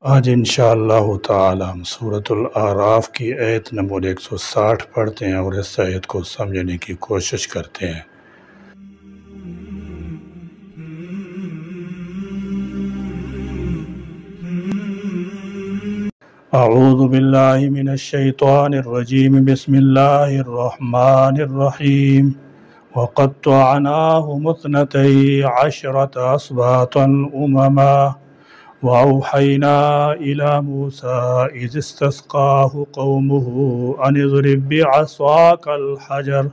آج انشاءاللہ تعالی ہم سورۃ الاعراف کی آیت نمبر 160 پڑھتے ہیں اور اس آیت کو سمجھنے کی کوشش کرتے ہیں۔ اعوذ باللہ من الشیطان الرجیم، بسم اللہ الرحمن الرحیم۔ وَقَطَّعْنَاهُمُ اثْنَتَيْ عَشْرَةَ أَسْبَاطًا أُمَمًا وَأَوْحَيْنَا إِلَى مُوسَىٰ إِذِ اسْتَسْقَاهُ قَوْمُهُ أَنِ اضْرِب بِّعَصَاكَ الْحَجَرَ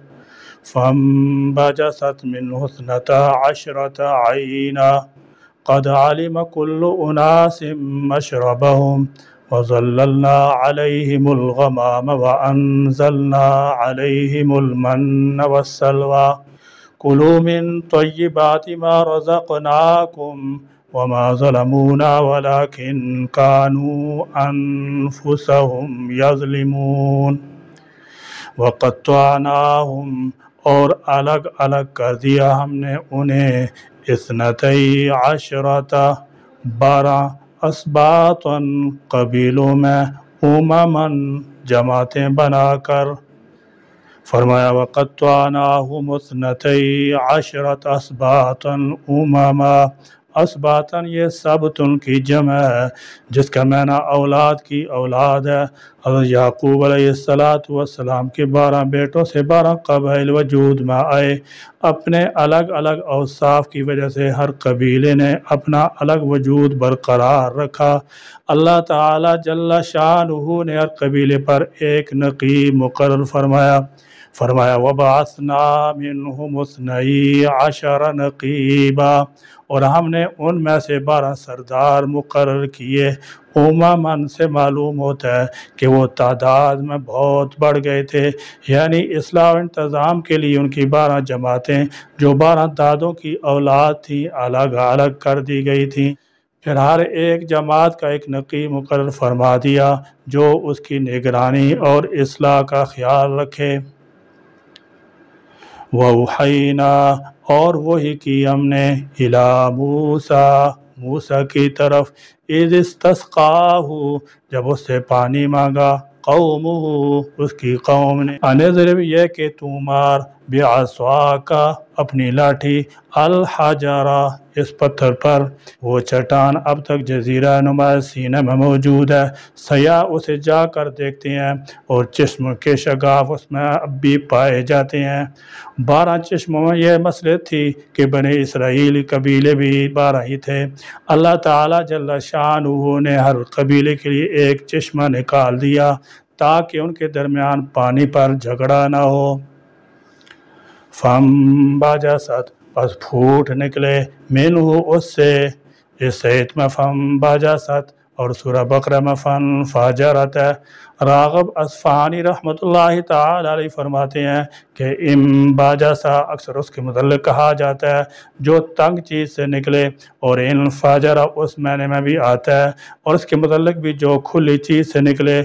فَانبَجَسَتْ مِنْهُ اثْنَتَا عَشْرَةَ عَيْنًا قَدْ عَلِمَ كُلُّ أُنَاسٍ مَّشْرَبَهُمْ وَظَلَّلْنَا عَلَيْهِمُ الْغَمَامَ وَأَنزَلْنَا عَلَيْهِمُ الْمَنَّ وَالسَّلْوَىٰ كُلُوا مِن طَيِّبَاتِ مَا رَزَقْنَاكُمْ وَمَا ظَلَمُونَا وَلَٰكِن كَانُوا أَنفُسَهُمْ يَظْلِمُونَ۔ وَقَطَّعْنَاهُمْ اور الگ الگ کر دیا ہم نے انہیں اثنتئی عشرۃ 12 اسباطً قبیلوں میں امماً جماعتیں بنا کر۔ فرمایا وَقَطَّعْنَاهُمُ اثْنَتَيْ عَشْرَةَ أَسْبَاطًا أُمَمًا، اسباطً یہ سبتن کی جمع ہے جس کا معنی اولاد کی اولاد ہے۔ حضرت یعقوب علیہ السلام کے 12 بیٹوں سے 12 قبائل وجود میں آئے۔ اپنے الگ الگ اوصاف کی وجہ سے ہر قبیلے نے اپنا الگ وجود برقرار رکھا۔ اللہ تعالی جل شانہ نے ہر قبیلے پر ایک نقیب مقرر فرمایا وَبَعَثْنَا مِنْهُمُ اثْنَيْ عَشَرَ نَقِيبًا، اور ہم نے ان میں سے 12 سردار مقرر کیے۔ امماً سے معلوم ہوتا ہے کہ وہ تعداد میں بہت بڑھ گئے تھے، یعنی اصلاح و انتظام کے لیے ان کی 12 جماعتیں جو 12 دادوں کی اولاد تھیں الگ الگ کر دی گئی تھیں۔ پھر ہر ایک جماعت کا ایک نقیب مقرر فرما دیا جو اس کی نگرانی اور اصلاح کا خیال رکھے۔ وَأَوْحَيْنَا اور وحی کی ہم نے إِلَىٰ موسیٰ کی طرف إِذِ اسْتَسْقَاهُ جب اس سے پانی مانگا قومہ اس کی قوم نے أَنِ اضْرِب یہ کہ تو مار بِعَصَاكَ اپنی لاٹھی الحجر اس پتھر پر۔ وہ چٹان اب تک جزیرہ نما سینا میں موجود ہے، سیاح اسے جا کر دیکھتے ہیں اور چشم کے شگاف اس میں اب بھی پائے جاتے ہیں۔ 12 چشموں میں یہ مصلحت تھی کہ بنی اسرائیل قبیلے بھی 12 ہی تھے۔ اللہ تعالی جل شانہ نے ہر قبیلے کے لیے ایک چشمہ نکال دیا تاکہ ان کے درمیان پانی پر جھگڑا نہ ہو۔ فَانبَجَسَتْ پس پھوٹ نکلے منہ اس سے، اس آیت میں فَانبَجَسَتْ اور سورہ بقرہ میں فَانفَجَرَتْ ہے۔ راغب اصفہانی رحمۃ اللہ تعالی علیہ فرماتے ہیں کہ انبجسا اکثر اس کے متعلق کہا جاتا ہے جو تنگ چیز سے نکلے، اور انفجر اس معنی میں بھی آتا ہے اور اس کے متعلق بھی جو کھلی چیز سے نکلے۔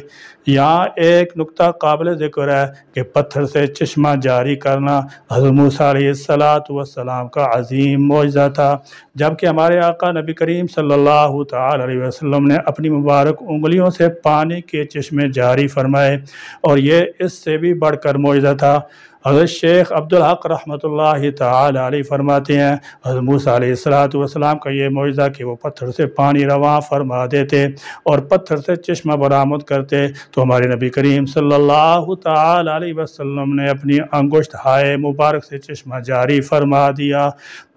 یہاں ایک نقطہ قابل ذکر ہے کہ پتھر سے چشمہ جاری کرنا حضرت موسیٰ علیہ السلام کا عظیم معجزہ تھا، جبکہ ہمارے آقا نبی کریم صلی اللہ تعالی علیہ وسلم نے اپنی مبارک انگلیوں سے پانی کے چشمے جاری فرمائے، اور یہ اس سے بھی بڑھ کر معجزہ تھا۔ حضرت شیخ عبدالحق رحمۃ اللہ تعالی علیہ فرماتے ہیں حضرت موسیٰ علیہ السلام کا یہ معجزہ کہ وہ پتھر سے پانی رواں فرما دیتے اور پتھر سے چشمہ برآمد کرتے، تو ہمارے نبی کریم صلی اللہ تعالی علیہ وسلم نے اپنی انگشت ہائے مبارک سے چشمہ جاری فرما دیا۔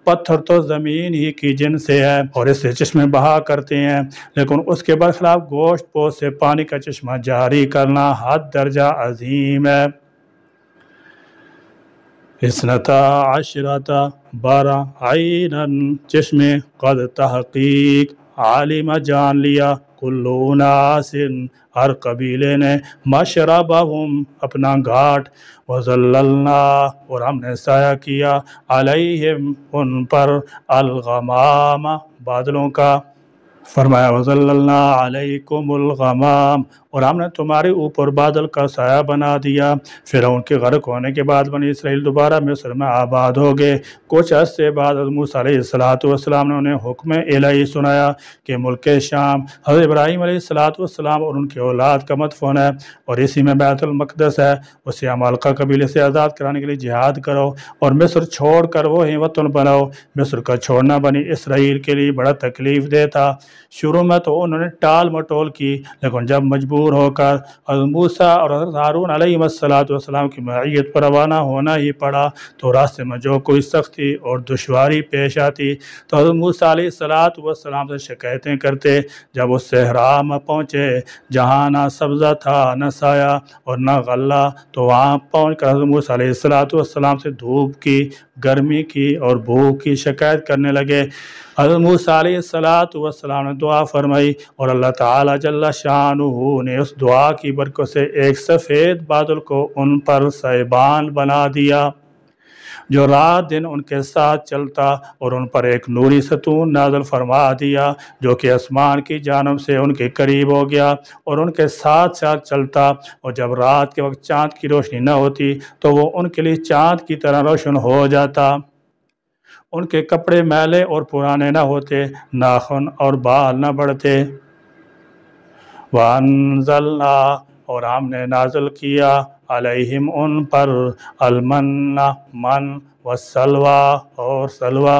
پتھر تو زمین ہی کی جن سے ہے اور اس سے چشمے بہا کرتے ہیں، لیکن اس کے برخلاف گوشت پوش سے پانی کا چشمہ جاری کرنا حد درجہ عظیم ہے۔ اثنتا عشرۃ 12 عیناً چشمے قد تحقیق عالم جان لیا کل اناس ہر قبیلے نے مشربہم اپنا گھاٹ، وظللنا اور ہم نے سایہ کیا علیہم ان پر الغمام بادلوں کا۔ فرمایا وظللنا علیکم الغمام اور ہم نے تمہارے اوپر بادل کا سایہ بنا دیا۔ فرعون کے غرق ہونے کے بعد بنی اسرائیل دوبارہ مصر میں آباد ہو گئے۔ کچھ عرصے بعد حضرت موسیٰ علیہ السلام نے انہیں حکم الہی سنایا کہ ملک شام حضرت ابراہیم علیہ السلام اور ان کے اولاد کا مدفون ہے اور اسی میں بیت المقدس ہے، اسے عمالقہ قبیلے سے آزاد کرانے کے لیے جہاد کرو اور مصر چھوڑ کر وہی وطن بناؤ۔ مصر کا چھوڑنا بنی اسرائیل کے لیے بڑا تکلیف دہ تھا۔ شروع میں تو انہوں نے ٹال مٹول کی، لیکن جب مجبور ہو کر حضرت موسیٰ اور حضرت ہارون علیہ السلام کی معیت پر روانہ ہونا ہی پڑا تو راستے میں جو کوئی سختی اور دشواری پیش آتی تو حضرت موسیٰ علیہ السلام سے شکایتیں کرتے۔ جب اس صحرا میں پہنچے جہاں نہ سبزہ تھا نہ سایہ اور نہ غلہ، تو وہاں پہنچ کر حضرت موسیٰ علیہ السلام سے دھوپ کی، گرمی کی اور بھوک کی شکایت کرنے لگے۔ حضرت موسیٰ علیہ السلام نے دعا فرمائی اور اللہ تعالی جل شانہ نے اس دعا کی برکت سے ایک سفید بادل کو ان پر سائبان بنا دیا جو رات دن ان کے ساتھ چلتا اور ان پر ایک نوری ستون نازل فرما دیا جو کہ آسمان کی جانب سے ان کے قریب ہو گیا اور ان کے ساتھ ساتھ چلتا، اور جب رات کے وقت چاند کی روشنی نہ ہوتی تو وہ ان کے لیے چاند کی طرح روشن ہو جاتا۔ ان کے کپڑے میلے اور پرانے نہ ہوتے، ناخن اور بال نہ بڑھتے۔ وَأَنزَلْنَا اور ہم نے نازل کیا علیہم ان پر المن من والسلوى اور سلوى۔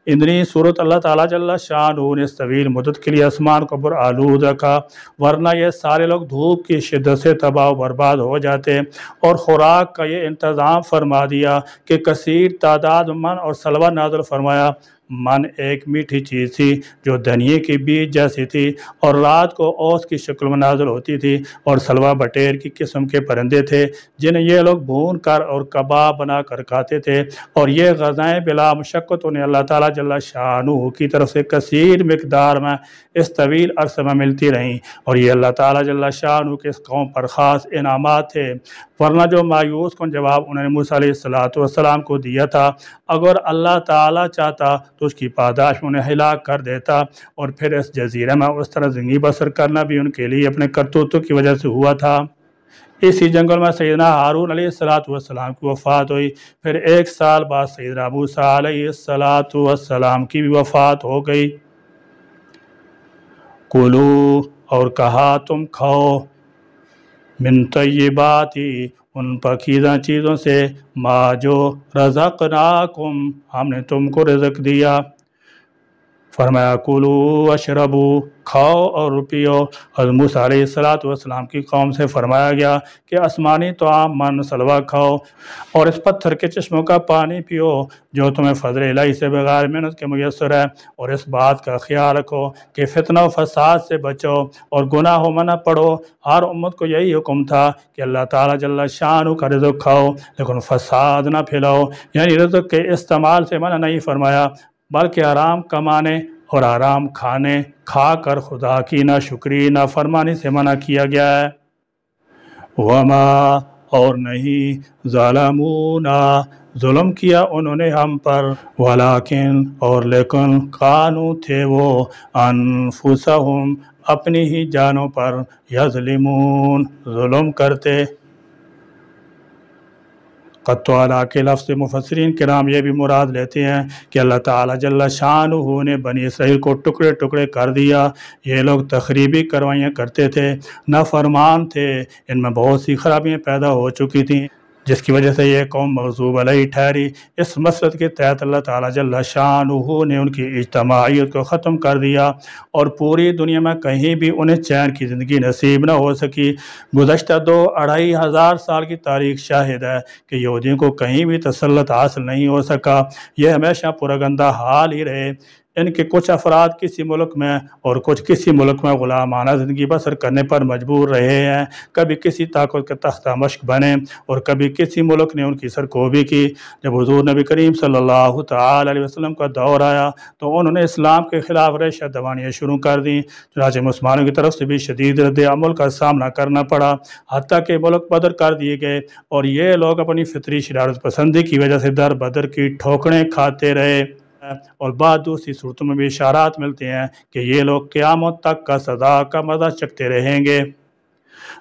اتنی صورت اللہ تعالیٰ جل شانہ نے اس طویل مدت کے لیے آسمان کو پر آلود رکھا، ورنہ یہ سارے لوگ دھوپ کی شدت سے تباہ و برباد ہو جاتے، اور خوراک کا یہ انتظام فرما دیا کہ کثیر تعداد من اور سلوہ نازل فرمایا۔ من ایک میٹھی چیز تھی جو دھنیے کی بیج جیسی تھی اور رات کو اوس کی شکل میں نازل ہوتی تھی، اور سلوہ بٹیر کی قسم کے پرندے تھے جنہیں یہ لوگ بھون کر اور کباب بنا کر کھاتے تھے، اور یہ غذائیں بلا مشقت انہیں اللہ تعالیٰ جل شانہ کی طرف سے کثیر مقدار میں اس طویل عرصے میں ملتی رہیں، اور یہ اللہ تعالیٰ جل شانہ کے اس قوم پر خاص انعامات تھے۔ ورنہ جو مایوس کن جواب انہوں نے موسیٰ علیہ السلام کو دیا تھا، اگر اللہ تعالیٰ چاہتا تو اس کی پاداش میں انہیں ہلاک کر دیتا، اور پھر اس جزیرے میں اس طرح زندگی بسر کرنا بھی ان کے لیے اپنے کرتوتوں کی وجہ سے ہوا تھا۔ اسی جنگل میں سیدنا ہارون علیہ السلام کی وفات ہوئی، پھر 1 سال بعد سیدنا موسیٰ علیہ السلام کی بھی وفات ہو گئی۔ کلو اور کہا تم کھاؤ، من طیباتی ان پاکیزہ چیزوں سے، ما جو رزقناکم ہم نے تم کو رزق دیا۔ فرمایا کلو اشربو کھاؤ اور پیو۔ حضرت موسیٰ علیہ السلام کی قوم سے فرمایا گیا کہ آسمانی طعام من سلوہ کھاؤ اور اس پتھر کے چشموں کا پانی پیو جو تمہیں فضل الہی سے بغیر محنت کے میسر ہے، اور اس بات کا خیال رکھو کہ فتنہ و فساد سے بچو اور گناہوں میں نہ پڑو۔ ہر امت کو یہی حکم تھا کہ اللہ تعالیٰ جل شانہ کا رزق کھاؤ لیکن فساد نہ پھیلاؤ، یعنی رزق کے استعمال سے منع نہیں فرمایا، بلکہ آرام کمانے اور آرام کھانے کھا کر خدا کی ناشکری نافرمانی سے منع کیا گیا ہے۔ وما اور نہیں ظالمونا ظلم کیا انہوں نے ہم پر، ولیکن اور لیکن کانو تھے وہ انفسہم اپنی ہی جانوں پر یظلمون ظلم کرتے۔ قط علا کے لفظ مفسرین کرام یہ بھی مراد لیتے ہیں کہ اللہ تعالیٰ جل شانہ نے بنی اسرائیل کو ٹکڑے ٹکڑے کر دیا۔ یہ لوگ تخریبی کروائیاں کرتے تھے، نافرمان تھے، ان میں بہت سی خرابیاں پیدا ہو چکی تھیں جس کی وجہ سے یہ قوم مغضوب علیہ ٹھہری۔ اس مسلط کے تحت اللہ تعالیٰ جل شانہ نے ان کی اجتماعیت کو ختم کر دیا اور پوری دنیا میں کہیں بھی انہیں چین کی زندگی نصیب نہ ہو سکی۔ گزشتہ 2-2.5 ہزار سال کی تاریخ شاہد ہے کہ یہودیوں کو کہیں بھی تسلط حاصل نہیں ہو سکا، یہ ہمیشہ پراگندہ حال ہی رہے۔ ان کے کچھ افراد کسی ملک میں اور کچھ کسی ملک میں غلامانہ زندگی بسر کرنے پر مجبور رہے ہیں، کبھی کسی طاقت کا تختہ مشق بنے اور کبھی کسی ملک نے ان کی سرکوبی کی۔ جب حضور نبی کریم صلی اللہ تعالی علیہ وسلم کا دور آیا تو انہوں نے اسلام کے خلاف ریشہ دوانیاں شروع کر دیں، چنانچہ مسلمانوں کی طرف سے بھی شدید رد عمل کا سامنا کرنا پڑا، حتیٰ کہ ملک بدر کر دیے گئے، اور یہ لوگ اپنی فطری شرارت پسندی کی وجہ سے در بدر کی ٹھوکریں کھاتے رہے۔ اور بعض دوسری صورتوں میں بھی اشارات ملتے ہیں کہ یہ لوگ قیامت تک کا سزا کا مزہ چکھتے رہیں گے۔